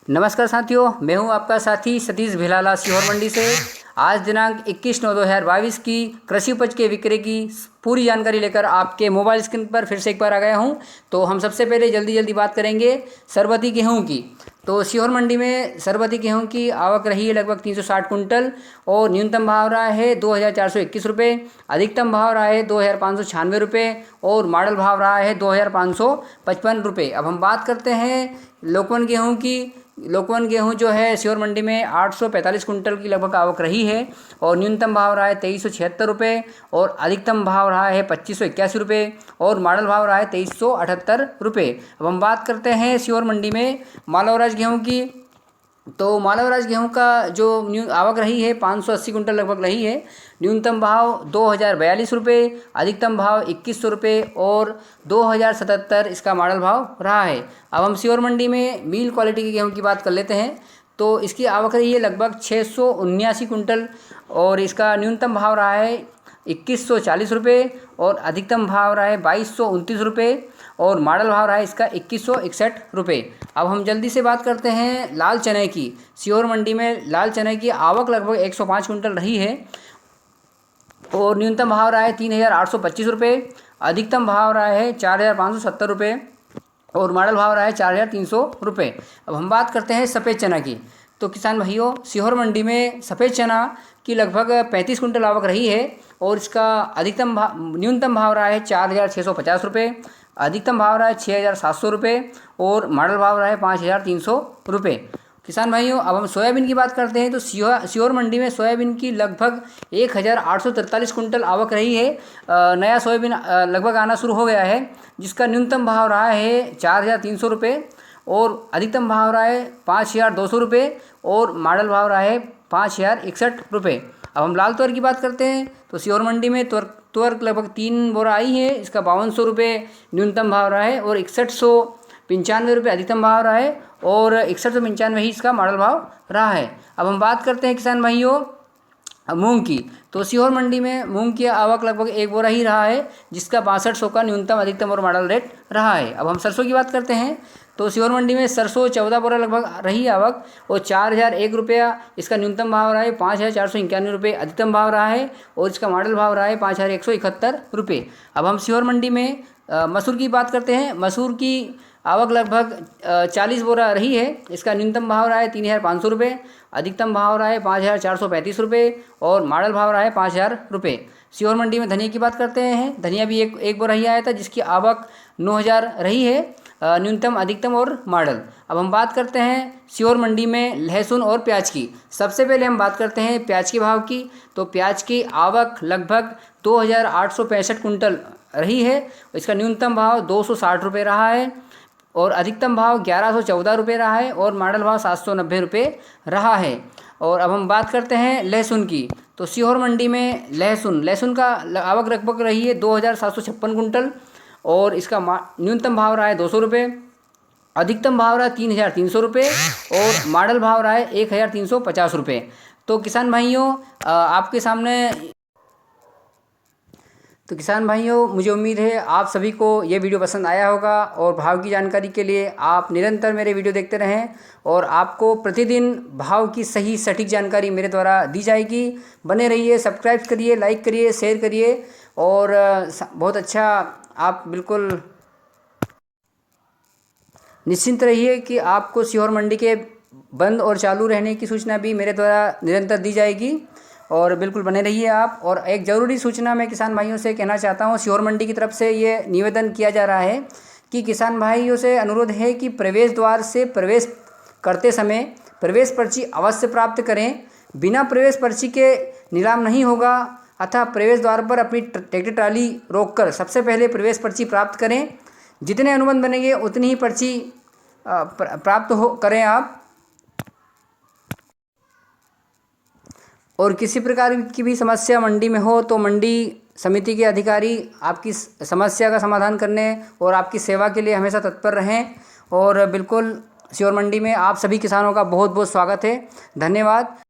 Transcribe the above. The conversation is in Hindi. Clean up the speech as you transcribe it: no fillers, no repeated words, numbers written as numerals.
नमस्कार साथियों, मैं हूं आपका साथी सतीश भिलाला सीहोर मंडी से। आज दिनांक 21/9/2022 की कृषि उपज के विक्रय की पूरी जानकारी लेकर आपके मोबाइल स्क्रीन पर फिर से एक बार आ गया हूं। तो हम सबसे पहले जल्दी बात करेंगे सरबती गेहूं की। तो सीहोर मंडी में सरबती गेहूं की आवक रही है लगभग 360 कुंटल और न्यूनतम भाव रहा है 2,421 रुपये, अधिकतम भाव रहा है 2,596 रुपये और मॉडल भाव रहा है 2,555 रुपये। अब हम बात करते हैं लोकवन गेहूं की। लोकवन गेहूं जो है सीहोर मंडी में 845 कुंटल की लगभग आवक रही है और न्यूनतम भाव रहा है 2,376 रुपये और अधिकतम भाव रहा है 2,581 रुपये और मॉडल भाव रहा है 2,378 रुपये। अब हम बात करते हैं सीहोर मंडी में मालवराज गेहूं की। तो मालवराज गेहूं का जो आवक रही है 580 कुंटल लगभग रही है। न्यूनतम भाव 2,042 रुपये, अधिकतम भाव 2,100 रुपये और 2,077 इसका मॉडल भाव रहा है। अब हम सीहोर मंडी में मील क्वालिटी के गेहूं की बात कर लेते हैं। तो इसकी आवक रही है लगभग 679 कुंटल और इसका न्यूनतम भाव रहा है 2,140 रुपये और अधिकतम भाव रहा है 2,229 रुपये और मॉडल भाव रहा है इसका 2,161 रुपये। अब हम जल्दी से बात करते हैं लाल चने की। सीहोर मंडी में लाल चने की आवक लगभग 105 कुंटल रही है और न्यूनतम भाव रहा है 3,825 रुपये, अधिकतम भाव रहा है 4,570 रुपये और मॉडल भाव रहा है 4,300 रुपये। अब हम बात करते हैं सफ़ेद चना की। तो किसान भाइयों, सीहोर मंडी में सफ़ेद चना की लगभग 35 कुंटल आवक रही है और इसका न्यूनतम भाव रहा है 4,650 रुपये, अधिकतम भाव रहा है 6,700 रुपये और मॉडल भाव रहा है 5,300 रुपये। किसान भाइयों, अब हम सोयाबीन की बात करते हैं। तो सीहोर मंडी में सोयाबीन की लगभग 1,843 कुंटल आवक रही है। नया सोयाबीन लगभग आना शुरू हो गया है, जिसका न्यूनतम भाव रहा है 4,300 रुपये और अधिकतम भाव रहा है 5,200 रुपये और मॉडल भाव रहा है 5,061 रुपये। अब हम लाल तुअर की बात करते हैं। तो सीहोर मंडी में तुअर लगभग 3 बोरा आई है। इसका 5,200 रुपये न्यूनतम भाव रहा है और 6,195 रुपये अधिकतम भाव रहा है और 6,195 ही इसका मॉडल भाव रहा है। अब हम बात करते हैं किसान भाइयों मूंग की। तो सीहोर मंडी में मूंग की आवक लगभग 1 बोरा ही रहा है, जिसका 6200 का न्यूनतम अधिकतम और मॉडल रेट रहा है। अब हम सरसों की बात करते हैं। तो सीहोर मंडी में सरसों 14 बोरा लगभग रही आवक और 4,001 रुपया इसका न्यूनतम भाव रहा है, 5,491 रुपये अधिकतम भाव रहा है और इसका मॉडल भाव रहा है 5,171 रुपये। अब हम सीहोर मंडी में मसूर की बात करते हैं। मसूर की आवक लगभग 40 बोरा रही है। इसका न्यूनतम भाव रहा है 3,500 रुपये, अधिकतम भाव रहा है 5,435 रुपये और मॉडल भाव रहा है 5,000 रुपये। सीहोर मंडी में धनिया की बात करते हैं। धनिया भी एक बोरा ही आया था, जिसकी आवक 9,000 रही है, न्यूनतम अधिकतम और मॉडल। अब हम बात करते हैं सीहोर मंडी में लहसुन और प्याज की। सबसे पहले हम बात करते हैं प्याज के भाव की। तो प्याज की आवक लगभग 2,865 कुंटल रही है। इसका न्यूनतम भाव 260 रुपये रहा है और अधिकतम भाव 1,114 रुपये रहा है और मॉडल भाव 790 रुपये रहा है। और अब हम बात करते हैं लहसुन की। तो सीहोर मंडी में लहसुन का आवक लगभग रही है 2,756 कुंटल और इसका न्यूनतम भाव रहा है 200 रुपये, अधिकतम भाव रहा है 3,300 रुपये और मॉडल भाव रहा है 1,350 रुपये। तो किसान भाइयों मुझे उम्मीद है आप सभी को ये वीडियो पसंद आया होगा और भाव की जानकारी के लिए आप निरंतर मेरे वीडियो देखते रहें और आपको प्रतिदिन भाव की सही सटीक जानकारी मेरे द्वारा दी जाएगी। बने रहिए, सब्सक्राइब करिए, लाइक करिए, शेयर करिए और बहुत अच्छा आप बिल्कुल निश्चिंत रहिए कि आपको सीहोर मंडी के बंद और चालू रहने की सूचना भी मेरे द्वारा निरंतर दी जाएगी और बिल्कुल बने रहिए आप। और एक ज़रूरी सूचना मैं किसान भाइयों से कहना चाहता हूं। सीहोर मंडी की तरफ से ये निवेदन किया जा रहा है कि किसान भाइयों से अनुरोध है कि प्रवेश द्वार से प्रवेश करते समय प्रवेश पर्ची अवश्य प्राप्त करें। बिना प्रवेश पर्ची के नीलाम नहीं होगा, अतः प्रवेश द्वार पर अपनी ट्रैक्टर ट्राली रोककर सबसे पहले प्रवेश पर्ची प्राप्त करें। जितने अनुबंध बनेंगे उतनी ही पर्ची प्राप्त करें आप। और किसी प्रकार की भी समस्या मंडी में हो तो मंडी समिति के अधिकारी आपकी समस्या का समाधान करने और आपकी सेवा के लिए हमेशा तत्पर रहें। और बिल्कुल सीहोर मंडी में आप सभी किसानों का बहुत बहुत स्वागत है। धन्यवाद।